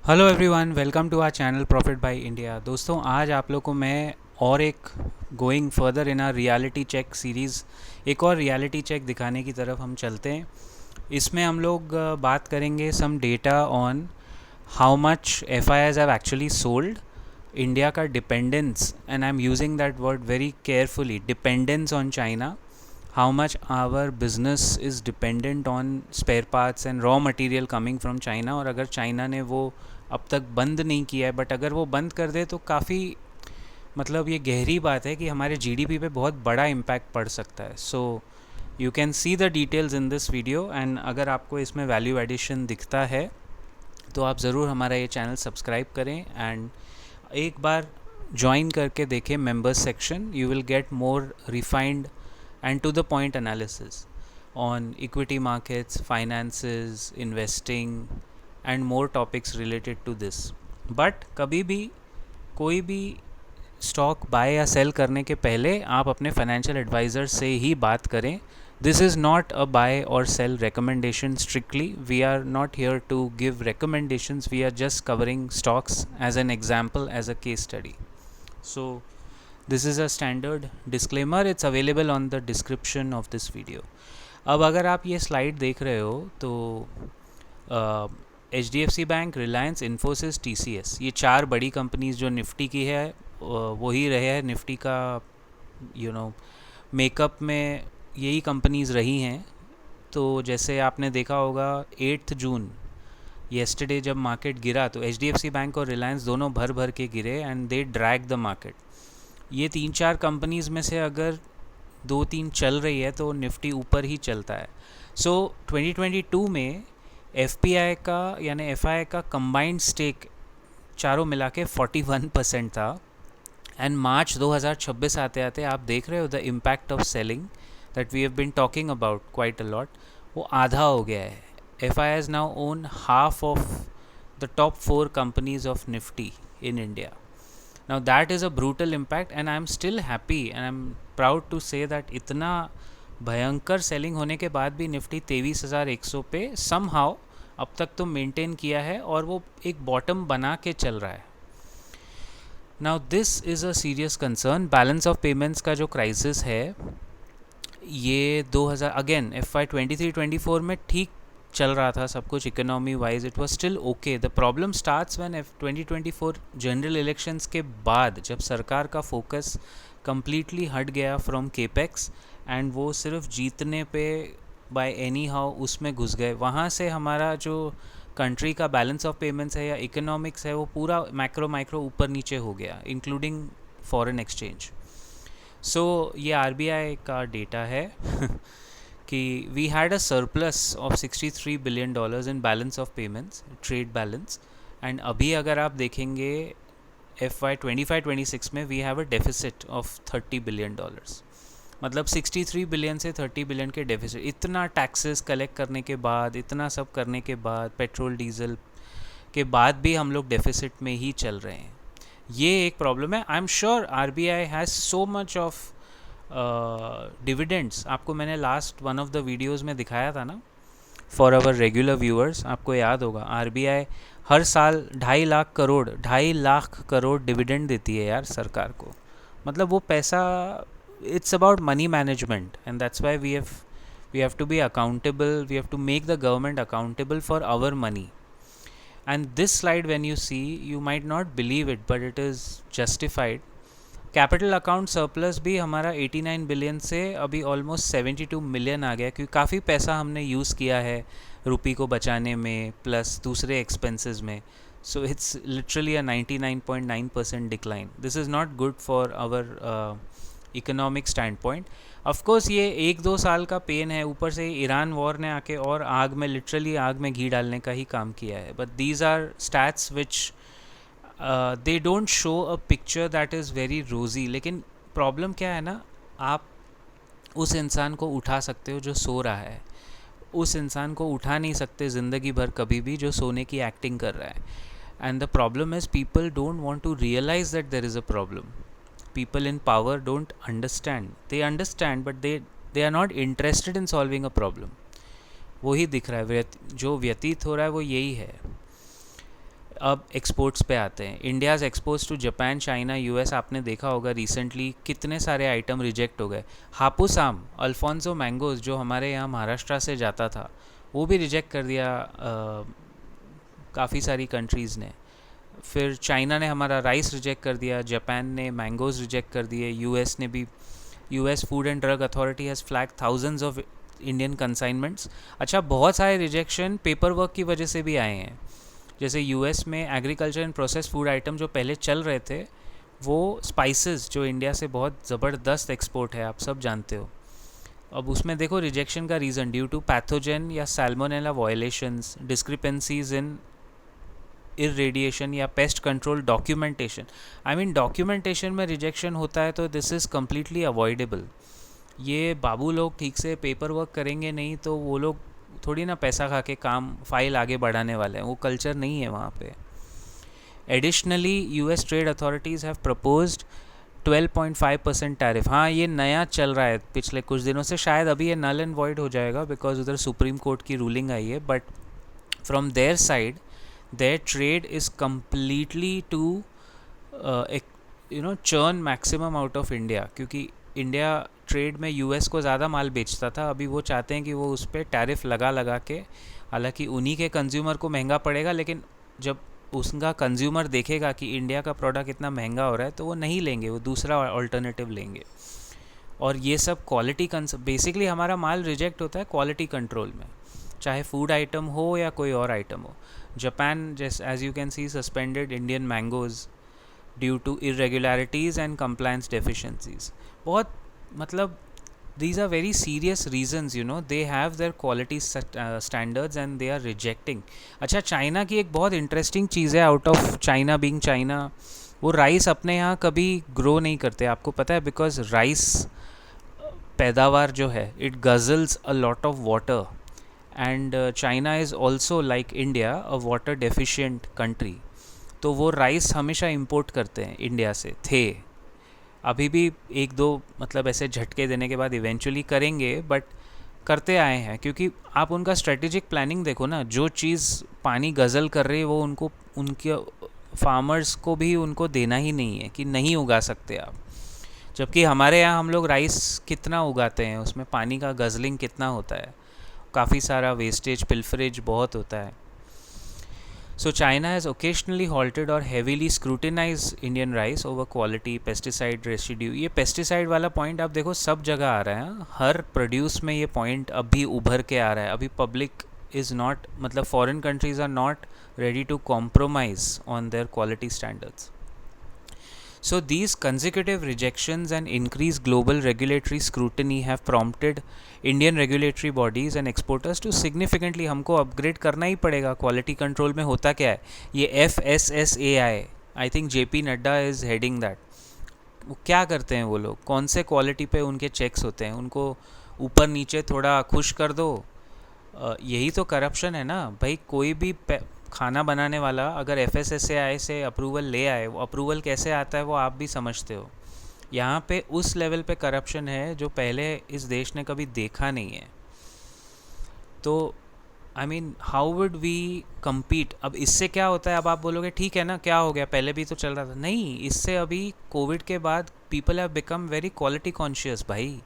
Hello everyone, welcome to our channel profit by India. दोस्तों, आज आप लोग को मैं और एक going further in our reality check series एक और रियलिटी चेक दिखाने की तरफ हम चलते हैं। इसमें हम लोग बात करेंगे some data on how much F I I's have actually sold, India का dependence, and I am using that word very carefully, dependence on China, how much our business is dependent on spare parts and raw material coming from China। और अगर China ने वो अब तक बंद नहीं किया है, बट अगर वो बंद कर दे तो काफ़ी मतलब ये गहरी बात है कि हमारे जीडीपी पे बहुत बड़ा इम्पैक्ट पड़ सकता है। So you can see the details in this video, and अगर आपको इसमें वैल्यू एडिशन दिखता है तो आप ज़रूर हमारा ये चैनल सब्सक्राइब करें एंड एक बार ज्वाइन करके देखें members section. You will get more refined and to the point analysis on equity markets, finances, investing and more topics related to this। but कभी भी कोई भी स्टॉक बाय या सेल करने के पहले आप अपने फाइनेंशियल एडवाइज़र से ही बात करें। This is not a buy or sell recommendation strictly, we are not here to give recommendations, we are just covering stocks as an example, as a case study। so this is a standard disclaimer, it's available on the description of this video. अब अगर आप ये slide देख रहे हो तो H D F C bank, Reliance, Infosys, T C S, ये चार बड़ी कंपनीज जो निफ्टी की है वही रहे है निफ्टी का मेकअप में, यही कंपनीज रही हैं। तो जैसे आपने देखा होगा 8 जून येस्टरडे जब मार्केट गिरा तो H D F C bank और रिलायंस दोनों भर भर के गिरे and they drag the market. ये 3-4 कंपनीज़ में से अगर 2-3 चल रही है तो निफ्टी ऊपर ही चलता है। सो 2022 में एफ का यानी एफ का कंबाइंड स्टेक चारों मिला के 41% था, एंड मार्च 2026 आते आते आप देख रहे हो the impact of selling that we have been talking about quite a lot, वो आधा हो गया है। F I has now own half of the top 4 companies of Nifty in India. Now that is a brutal impact and I am still happy and I am proud to say that इतना भयंकर selling होने के बाद भी Nifty 23,100 पे somehow अब तक तो मेंटेन किया है और वो एक बॉटम बना के चल रहा है। Now this is a serious concern। Balance of payments का जो क्राइसिस है ये 2000 अगेन FY23-24 में ठीक चल रहा था सब कुछ, economy wise it was still okay. The problem starts when 2024 general elections के बाद, जब सरकार का फोकस कम्प्लीटली हट गया फ्रॉम केपेक्स एंड वो सिर्फ जीतने पे बाय एनी हाउ उसमें घुस गए। वहाँ से हमारा जो कंट्री का बैलेंस ऑफ पेमेंट्स है या इकोनॉमिक्स है वो पूरा माइक्रो ऊपर नीचे हो गया, इंक्लूडिंग फॉरेन एक्सचेंज। सो ये आरबीआई का डेटा है कि we had a surplus of $63 billion in balance of payments, trade balance, and अभी अगर आप देखेंगे FY25-26 में we have a deficit of $30 billion. मतलब 63 बिलियन से 30 बिलियन के डेफिसिट। इतना टैक्सेस कलेक्ट करने के बाद, इतना सब करने के बाद, पेट्रोल डीजल के बाद भी हम लोग डेफिसिट में ही चल रहे हैं। ये एक प्रॉब्लम है। I am sure RBI has so much of dividends. आपको मैंने last one of the videos में दिखाया था ना, फॉर आवर रेगुलर व्यूअर्स आपको याद होगा आरबीआई हर साल 2.5 लाख करोड़ डिविडेंड देती है यार सरकार को। मतलब वो पैसा, it's about money management and that's why we have to be accountable, we have to make the government accountable for our money. And this slide when you see you might not believe it but it is justified. Capital account surplus भी हमारा 89 billion से अभी almost 72 million आ गया, क्योंकि काफ़ी पैसा हमने use किया है रुपी को बचाने में प्लस दूसरे एक्सपेंसेस में। So it's literally a 99.9% decline. This is not good for our economic stand point. Of course ये 1-2 साल का पेन है, ऊपर से ईरान वॉर ने आके और आग में, लिटरली आग में घी डालने का ही काम किया है। But these are stats which they don't show a picture that is very rosy. लेकिन प्रॉब्लम क्या है ना, आप उस इंसान को उठा सकते हो जो सो रहा है, उस इंसान को उठा नहीं सकते ज़िंदगी भर कभी भी जो सोने की एक्टिंग कर रहा है। And the problem is people don't want to realise that there is a problem. People in power don't understand, they understand but they are not interested in solving a problem. वही दिख रहा है, जो व्यतीत हो रहा है वो यही है। अब एक्सपोर्ट्स पे आते हैं। India's exports to Japan, China, US, आपने देखा होगा रिसेंटली कितने सारे आइटम रिजेक्ट हो गए। हापुस आम, अल्फोंसो मैंगोज़ जो हमारे यहाँ महाराष्ट्र से जाता था, वो भी रिजेक्ट कर दिया काफ़ी सारी कंट्रीज़ ने। फिर चाइना ने हमारा राइस रिजेक्ट कर दिया, जापान ने मैंगोज़ रिजेक्ट कर दिए, यूएस ने भी। US food and drug authority has flag thousands of Indian consignments. अच्छा, बहुत सारे रिजेक्शन पेपर वर्क की वजह से भी आए हैं। जैसे यूएस में agriculture and process food item जो पहले चल रहे थे, वो स्पाइसेस जो इंडिया से बहुत ज़बरदस्त एक्सपोर्ट है, आप सब जानते हो, अब उसमें देखो रिजेक्शन का रीज़न ड्यू टू पैथोजन या सैल्मोनेला वायलेशंस, डिस्क्रिपेंसीज इन इरेडिएशन या pest control documentation. I mean documentation में रिजेक्शन होता है तो दिस इज़ कम्प्लीटली अवॉइडेबल। ये बाबू लोग ठीक से पेपर वर्क करेंगे नहीं तो वो लोग थोड़ी ना पैसा खा के काम फाइल आगे बढ़ाने वाले हैं, वो कल्चर नहीं है वहाँ पे। Additionally US trade authorities have proposed 12.5% tariff. हाँ, ये नया चल रहा है पिछले कुछ दिनों से, शायद अभी ये नल एंड वॉइड हो जाएगा बिकॉज उधर सुप्रीम कोर्ट की रूलिंग आई है, but from their side their trade is completely to churn maximum out of India, क्योंकि इंडिया ट्रेड में यूएस को ज़्यादा माल बेचता था, अभी वो चाहते हैं कि वो उस पर टैरिफ लगा के, हालांकि उन्हीं के कंज्यूमर को महंगा पड़ेगा, लेकिन जब उसका कंज्यूमर देखेगा कि इंडिया का प्रोडक्ट इतना महंगा हो रहा है तो वो नहीं लेंगे, वो दूसरा ऑल्टरनेटिव लेंगे। और ये सब क्वालिटी बेसिकली हमारा माल रिजेक्ट होता है क्वालिटी कंट्रोल में, चाहे फूड आइटम हो या कोई और आइटम हो। जापान, जैसे as you can see, suspended Indian mangoes due to irregularities and compliance deficiencies. बहुत मतलब these are very serious reasons, you know, they have their quality standards and they are rejecting. अच्छा, China की एक बहुत interesting चीज़ है, out of China being China, वो rice अपने यहाँ कभी ग्रो नहीं करते, आपको पता है, बिकॉज राइस पैदावार जो है it ghazals a lot of water and China is also like India a water deficient country, तो वो राइस हमेशा इंपोर्ट करते हैं इंडिया से, थे, अभी भी एक दो मतलब ऐसे झटके देने के बाद इवेंचुअली करेंगे, बट करते आए हैं, क्योंकि आप उनका स्ट्रेटेजिक प्लानिंग देखो ना, जो चीज़ पानी गज़ल कर रही है वो उनको, उनके फार्मर्स को भी उनको देना ही नहीं है कि नहीं उगा सकते आप, जबकि हमारे यहाँ हम लोग राइस कितना उगाते हैं, उसमें पानी का गज़लिंग कितना होता है, काफ़ी सारा वेस्टेज, पिल्फरेज बहुत होता है। So China has occasionally halted or heavily scrutinized Indian rice over quality, pesticide residue। ये pesticide वाला पॉइंट आप देखो सब जगह आ रहा है, हर प्रोड्यूस में ये पॉइंट अभी उभर के आ रहा है। अभी पब्लिक इज़ नॉट, मतलब foreign countries are not ready to compromise on their quality standards. So these consecutive rejections and increased global regulatory scrutiny have prompted Indian regulatory bodies and exporters to significantly, हमको upgrade करना ही पड़ेगा quality control में। होता क्या है ये FSSAI, I think JP Nadda is heading that. वो क्या करते हैं वो लोग, कौन से क्वालिटी पे उनके चेक्स होते हैं, उनको ऊपर नीचे थोड़ा खुश कर दो, यही तो करप्शन है ना भाई। कोई भी खाना बनाने वाला अगर FSSAI से अप्रूवल ले आए, वो अप्रूवल कैसे आता है वो आप भी समझते हो। यहाँ पे उस लेवल पे करप्शन है जो पहले इस देश ने कभी देखा नहीं है। तो I mean how would we compete. अब इससे क्या होता है, अब आप बोलोगे ठीक है ना, क्या हो गया, पहले भी तो चल रहा था। नहीं, इससे अभी कोविड के बाद people have become very quality conscious भाई।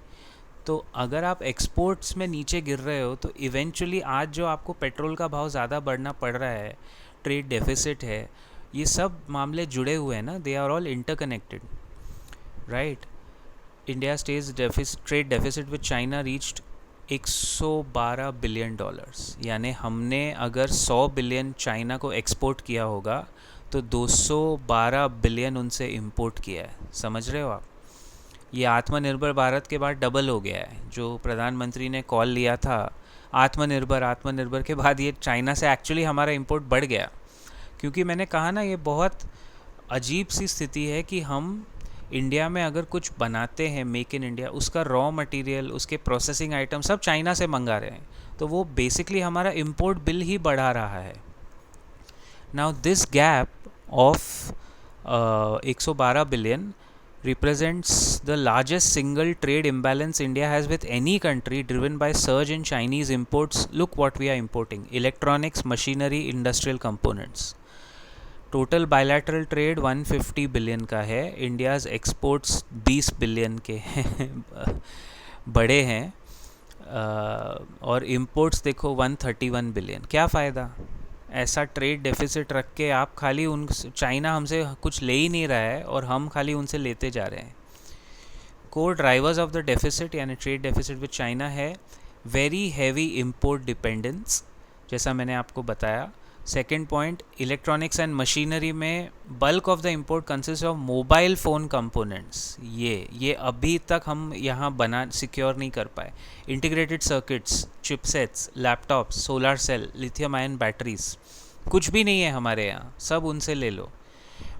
तो अगर आप एक्सपोर्ट्स में नीचे गिर रहे हो तो इवेंचुअली आज जो आपको पेट्रोल का भाव ज़्यादा बढ़ना पड़ रहा है, ट्रेड डेफिसिट है, ये सब मामले जुड़े हुए हैं ना, they are all interconnected, right. India stage trade deficit with China reached $112 billion, यानी हमने अगर 100 बिलियन चाइना को एक्सपोर्ट किया होगा तो 212 बिलियन उनसे इंपोर्ट किया है, समझ रहे हो आप। ये आत्मनिर्भर भारत के बाद डबल हो गया है, जो प्रधानमंत्री ने कॉल लिया था आत्मनिर्भर के बाद ये चाइना से एक्चुअली हमारा इंपोर्ट बढ़ गया। क्योंकि मैंने कहा ना, ये बहुत अजीब सी स्थिति है कि हम इंडिया में अगर कुछ बनाते हैं, मेक इन इंडिया, उसका रॉ मटेरियल, उसके प्रोसेसिंग आइटम सब चाइना से मंगा रहे हैं, तो वो बेसिकली हमारा इंपोर्ट बिल ही बढ़ा रहा है। Now this gap of 112 billion represents the largest single trade imbalance India has with any country, driven by surge in Chinese imports. Look what we are importing: electronics, machinery, industrial components. Total bilateral trade 150 billion का है, India's exports 20 billion के हैं बड़े हैं। और imports देखो 131 billion. क्या फ़ायदा ऐसा ट्रेड डेफिसिट रख के? आप खाली उन, चाइना हमसे कुछ ले ही नहीं रहा है और हम खाली उनसे लेते जा रहे हैं। Core drivers of the deficit यानी ट्रेड डेफिसिट विद चाइना है वेरी हैवी इम्पोर्ट डिपेंडेंस, जैसा मैंने आपको बताया। Second point, electronics and machinery में bulk of the import consist of mobile phone components. ये अभी तक हम यहाँ बना सिक्योर नहीं कर पाए। Integrated circuits, chipsets, laptops, solar cell, lithium ion batteries, कुछ भी नहीं है हमारे यहाँ, सब उनसे ले लो।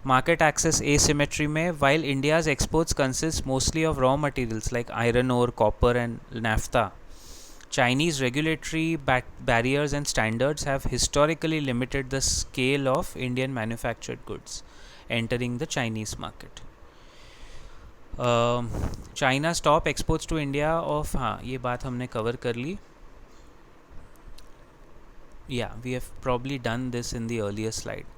मार्केट एक्सेस asymmetry में, while India's exports consist mostly of raw materials like iron ore, copper and naphtha, Chinese regulatory barriers and standards have historically limited the scale of Indian manufactured goods entering the Chinese market. China's top exports to India of, हाँ ये बात हमने cover कर ली. Yeah, we have probably done this in the earlier slide.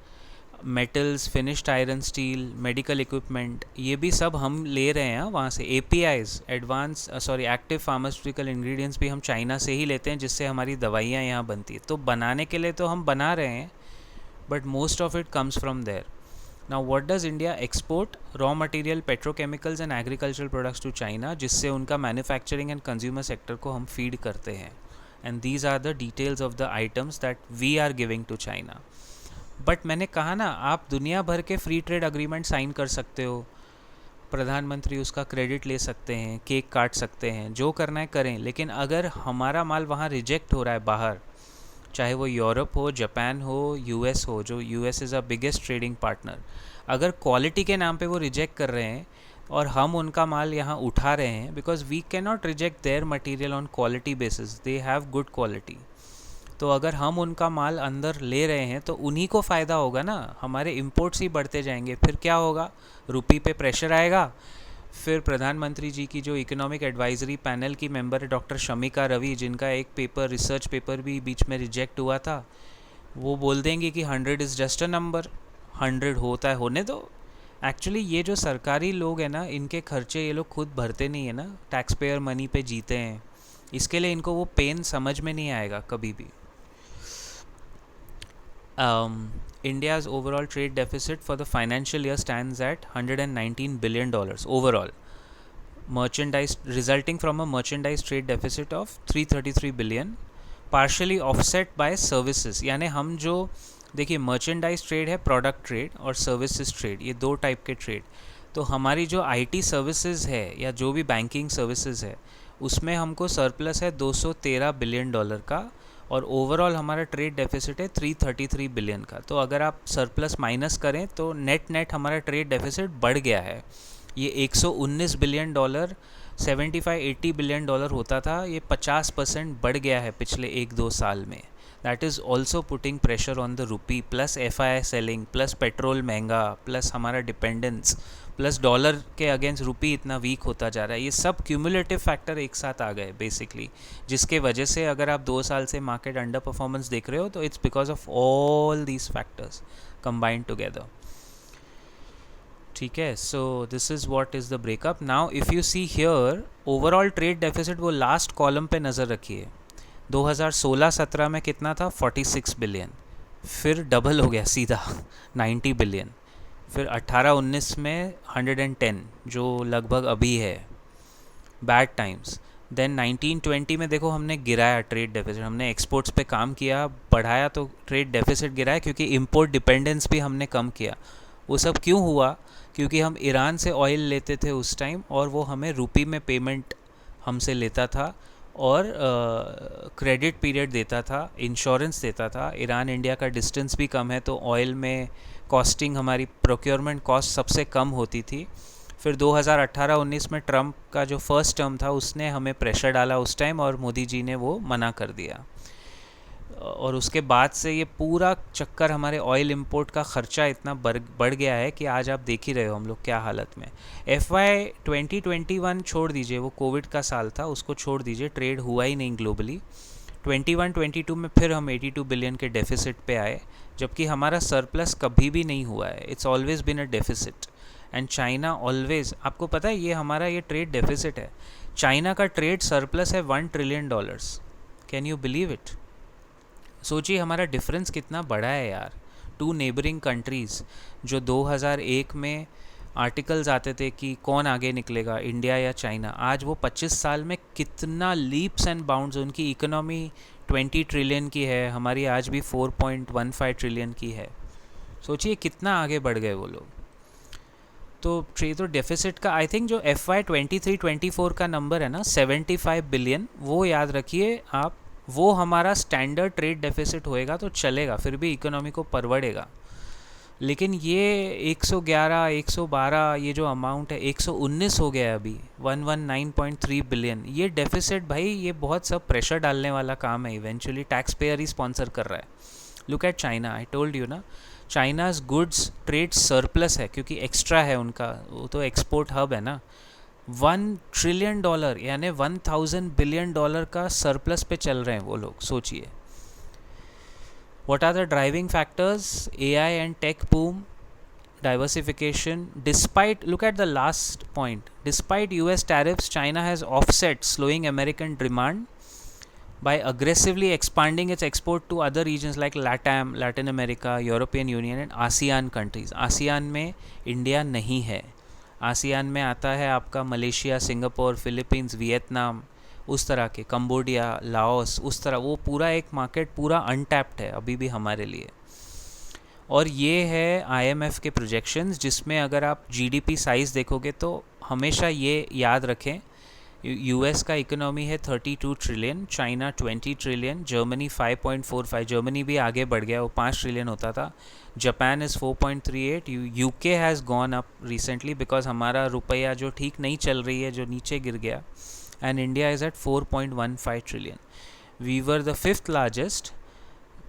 Metals, finished iron steel, medical equipment, ये भी सब हम ले रहे हैं वहाँ से। APIs, एक्टिव फार्मास्यूटिकल इंग्रेडिएंट्स भी हम चाइना से ही लेते हैं, जिससे हमारी दवाइयाँ यहाँ बनती है। तो बनाने के लिए तो हम बना रहे हैं, but most of it comes from there. Now what does India export? Raw material, petrochemicals and agricultural products to China, जिससे उनका मैन्युफैक्चरिंग एंड कंज्यूमर सेक्टर को हम फीड करते हैं। And these are the details of the items that we are giving to China. But मैंने कहा ना, आप दुनिया भर के फ्री ट्रेड अग्रीमेंट साइन कर सकते हो, प्रधानमंत्री उसका क्रेडिट ले सकते हैं, केक काट सकते हैं, जो करना है करें, लेकिन अगर हमारा माल वहाँ रिजेक्ट हो रहा है बाहर, चाहे वो यूरोप हो, जापान हो, US हो, जो US is a biggest trading partner, अगर क्वालिटी के नाम पे वो रिजेक्ट कर रहे हैं और हम उनका माल यहाँ उठा रहे हैं, because we can not reject their material on quality basis, they have good quality. तो अगर हम उनका माल अंदर ले रहे हैं तो उन्हीं को फ़ायदा होगा ना, हमारे इंपोर्ट्स ही बढ़ते जाएंगे। फिर क्या होगा? रुपी पे प्रेशर आएगा। फिर प्रधानमंत्री जी की जो इकोनॉमिक एडवाइजरी पैनल की मेंबर है डॉक्टर शमिका रवि, जिनका एक पेपर, रिसर्च पेपर भी बीच में रिजेक्ट हुआ था, वो बोल देंगे कि 100 इज़ जस्ट अ नंबर, 100 होता है, होने दो। एक्चुअली ये जो सरकारी लोग हैं ना, इनके खर्चे ये लोग खुद भरते नहीं है ना, टैक्स पेयर मनी पे जीते हैं, इसके लिए इनको वो पेन समझ में नहीं आएगा कभी भी। India's overall trade deficit for the financial year stands at $119 billion overall, merchandise resulting from a merchandise trade deficit of 333 billion, partially offset by services। यानी हम जो, देखिए मर्चेंडाइज ट्रेड है, प्रोडक्ट ट्रेड और सर्विसेज ट्रेड, ये दो type के trade. तो हमारी जो IT सर्विसेज है या जो भी बैंकिंग सर्विसेज है, उसमें हमको सरप्लस है $213 बिलियन का, और ओवरऑल हमारा ट्रेड डेफिसिट है 333 बिलियन का। तो अगर आप सरप्लस माइनस करें तो नेट हमारा ट्रेड डेफिसिट बढ़ गया है। ये $119 बिलियन 75-80 बिलियन होता था, ये 50% बढ़ गया है पिछले 1-2 साल में। That is also putting pressure on the rupee, plus FII selling, plus petrol महंगा, प्लस हमारा डिपेंडेंस, प्लस डॉलर के अगेंस्ट रुपी इतना वीक होता जा रहा है। ये सब क्यूमुलेटिव फैक्टर एक साथ आ गए बेसिकली, जिसके वजह से अगर आप 2 साल से मार्केट अंडर परफॉर्मेंस देख रहे हो तो it's because of all these factors combined together. ठीक है, so this is what is the breakup. Now if you see here overall trade deficit, वो लास्ट कॉलम पे नज़र रखिए। 2016-17 में कितना था? 46 बिलियन, फिर डबल हो गया सीधा 90 बिलियन, फिर 18-19 में 110, जो लगभग अभी है, बैड टाइम्स। देन 19-20 में देखो हमने गिराया ट्रेड डेफिसिट, हमने एक्सपोर्ट्स पे काम किया, बढ़ाया, तो ट्रेड डेफिसिट गिराया, क्योंकि इंपोर्ट डिपेंडेंस भी हमने कम किया। वो सब क्यों हुआ? क्योंकि हम ईरान से ऑयल लेते थे उस टाइम, और वो हमें रुपी में पेमेंट हमसे लेता था, और क्रेडिट पीरियड देता था, इंश्योरेंस देता था। ईरान इंडिया का डिस्टेंस भी कम है, तो ऑयल में कॉस्टिंग, हमारी प्रोक्योरमेंट कॉस्ट सबसे कम होती थी। फिर 2018-19 में ट्रम्प का जो फर्स्ट टर्म था, उसने हमें प्रेशर डाला उस टाइम, और मोदी जी ने वो मना कर दिया, और उसके बाद से ये पूरा चक्कर, हमारे ऑयल इंपोर्ट का ख़र्चा इतना बढ़ गया है कि आज आप देख ही रहे हो हम लोग क्या हालत में। FY 2021 छोड़ दीजिए, वो कोविड का साल था, उसको छोड़ दीजिए, ट्रेड हुआ ही नहीं ग्लोबली। 21-22 में फिर हम 82 बिलियन के डेफिसिट पे आए, जबकि हमारा सरप्लस कभी भी नहीं हुआ है. It's always been a deficit. And China always, आपको पता है ये हमारा ये ट्रेड डेफिसिट है. चाइना का ट्रेड सरप्लस है $1 trillion. Can you believe it? सोचिए हमारा डिफरेंस कितना बड़ा है यार. टू नेबरिंग कंट्रीज़, जो 2001 में आर्टिकल्स आते थे कि कौन आगे निकलेगा, इंडिया या चाइना, आज वो 25 साल में कितना लीप्स एंड बाउंड्स. उनकी इकोनॉमी 20 ट्रिलियन की है, हमारी आज भी 4.15 ट्रिलियन की है. सोचिए कितना आगे बढ़ गए वो लोग. तो डेफिसिट का आई थिंक जो FY 23-24 का नंबर है ना 75 बिलियन, वो याद रखिए आप. वो हमारा स्टैंडर्ड ट्रेड डेफिसिट होएगा तो चलेगा, फिर भी इकोनॉमी को परवड़ेगा. लेकिन ये 111, 112 ये जो अमाउंट है, 119 हो गया है अभी, 119.3 बिलियन. ये डेफिसिट भाई, ये बहुत सब प्रेशर डालने वाला काम है. इवेंचुअली टैक्स पेयर ही स्पॉन्सर कर रहा है. Look at China, I told you ना, चाइनाज गुड्स ट्रेड सरप्लस है क्योंकि एक्स्ट्रा है उनका, वो तो एक्सपोर्ट हब है ना. $1 ट्रिलियन यानी $1,000 बिलियन का सरप्लस पे चल रहे हैं वो लोग. सोचिए. What are the driving factors? AI and tech boom, diversification. Despite, look at the last point, despite US tariffs, China has offset slowing American demand by aggressively expanding its export to other regions like LATAM, Latin America, European Union and ASEAN countries. ASEAN में India नहीं है. ASEAN में आता है आपका Malaysia, Singapore, Philippines, Vietnam, उस तरह के, कंबोडिया, लाओस, उस तरह. वो पूरा एक मार्केट पूरा अनटैप्ड है अभी भी हमारे लिए. और ये है IMF के प्रोजेक्शंस, जिसमें अगर आप GDP साइज़ देखोगे तो हमेशा ये याद रखें, US का इकोनॉमी है 32 trillion, China 20 trillion, Germany 5.45, Germany भी आगे बढ़ गया, वो 5 ट्रिलियन होता था. Japan is 4.38. UK has gone up recently because हमारा रुपया जो ठीक नहीं चल रही है, जो नीचे गिर गया. And India is at 4.15 trillion. We were the 5th largest.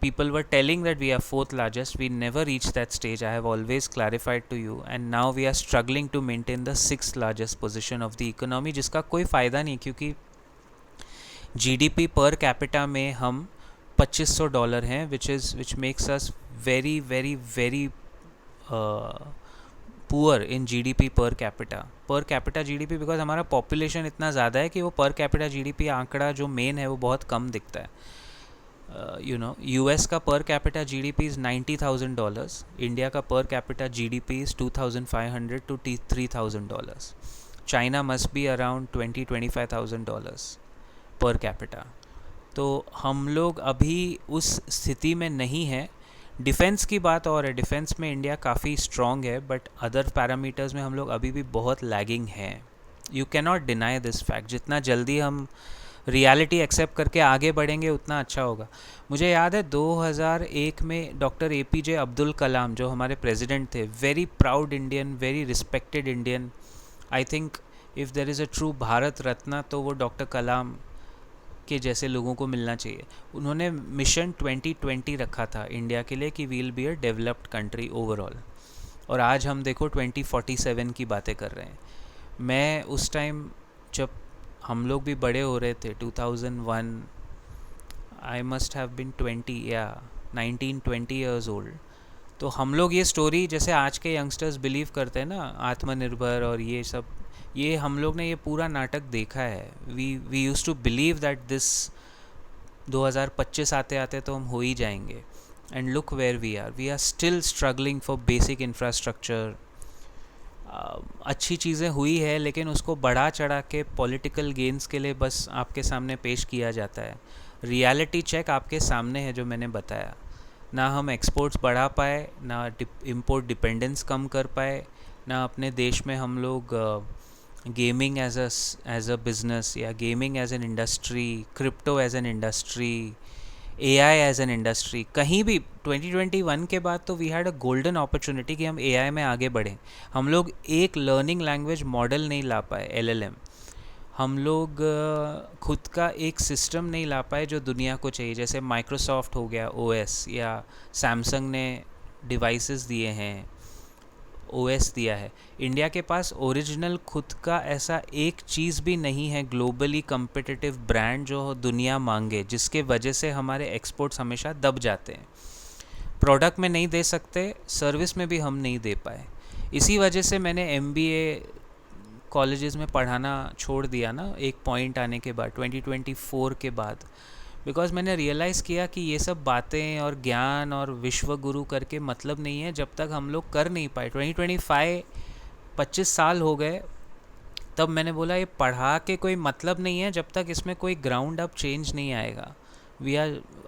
People were telling that we are 4th largest. We never reached that stage. I have always clarified to you. And now we are struggling to maintain the 6th largest position of the economy, जिसका कोई फ़ायदा नहीं, क्योंकि GDP per capita में हम $2,500 हैं, which makes us very very very poor in GDP per capita GDP, because हमारा population इतना ज़्यादा है कि वो पर कैपिटा GDP आंकड़ा जो मेन है वो बहुत कम दिखता है. US का per capita GDP is $90,000, India का per capita GDP is $2,500 to $3,000. China must be around $20,000-25,000 per capita. तो हम लोग अभी उस स्थिति में नहीं है. डिफेंस की बात और है, डिफेंस में इंडिया काफ़ी स्ट्रॉन्ग है, बट अदर पैरामीटर्स में हम लोग अभी भी बहुत लैगिंग हैं. You can not deny this fact. जितना जल्दी हम रियलिटी एक्सेप्ट करके आगे बढ़ेंगे उतना अच्छा होगा. मुझे याद है 2001 में डॉक्टर APJ अब्दुल कलाम जो हमारे प्रेसिडेंट थे, very proud Indian, very respected Indian. I think if there is a true Bharat Ratna तो वो डॉक्टर कलाम के जैसे लोगों को मिलना चाहिए. उन्होंने मिशन 2020 रखा था इंडिया के लिए कि will be a developed country overall, और आज हम देखो 2047 की बातें कर रहे हैं. मैं उस टाइम जब हम लोग भी बड़े हो रहे थे 2001, I must have been 19-20 years old. तो हम लोग ये स्टोरी जैसे आज के यंगस्टर्स बिलीव करते हैं ना, आत्मनिर्भर और ये सब, ये हम लोग ने ये पूरा नाटक देखा है. We used to believe that this 2025 आते आते तो हम हो ही जाएंगे. And look where we are still struggling for basic infrastructure. अच्छी चीज़ें हुई है लेकिन उसको बढ़ा चढ़ा के पॉलिटिकल गेन्स के लिए बस आपके सामने पेश किया जाता है. रियलिटी चेक आपके सामने है जो मैंने बताया. ना हम एक्सपोर्ट्स बढ़ा पाए, ना इम्पोर्ट डिपेंडेंस कम कर पाए, ना अपने देश में हम लोग गेमिंग एज अ बिजनेस या gaming as an industry, crypto as an industry, AI as an industry, कहीं भी 2021 के बाद तो we had a golden opportunity कि हम AI में आगे बढ़ें. हम लोग एक लर्निंग लैंग्वेज मॉडल नहीं ला पाए, LLM. हम लोग खुद का एक सिस्टम नहीं ला पाए जो दुनिया को चाहिए. जैसे माइक्रोसॉफ्ट हो गया OS, या सैमसंग ने डिवाइसेस दिए हैं, ओएस दिया है। इंडिया के पास ओरिजिनल खुद का ऐसा एक चीज़ भी नहीं है ग्लोबली कम्पिटिटिव ब्रांड जो दुनिया मांगे, जिसके वजह से हमारे एक्सपोर्ट्स हमेशा दब जाते हैं। प्रोडक्ट में नहीं दे सकते, सर्विस में भी हम नहीं दे पाए। इसी वजह से मैंने एमबीए कॉलेजेस में पढ़ाना छोड़ दिया ना, एक पॉइंट आने के बाद 2024 के बाद, बिकॉज़ मैंने रियलाइज़ किया कि ये सब बातें और ज्ञान और विश्व गुरु करके मतलब नहीं है जब तक हम लोग कर नहीं पाए। 2025 25 साल हो गए, तब मैंने बोला ये पढ़ा के कोई मतलब नहीं है जब तक इसमें कोई ग्राउंड अप चेंज नहीं आएगा।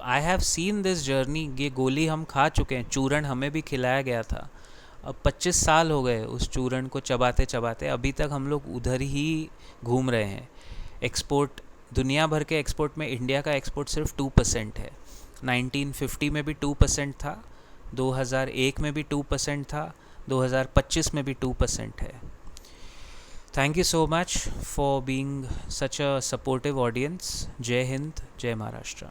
I have seen this journey, ये गोली हम खा चुके हैं, चूरन हमें भी खिलाया गया था। अब 25 साल हो गए उस चूरन को चबाते चबाते, अभी तक हम लोग उधर ही घूम रहे हैं। एक्सपोर्ट, दुनिया भर के एक्सपोर्ट में इंडिया का एक्सपोर्ट सिर्फ 2% है। 1950 में भी 2% था, 2001 में भी 2% था, 2025 में भी 2% है। Thank you so much for being such a supportive audience. जय हिंद, जय महाराष्ट्र।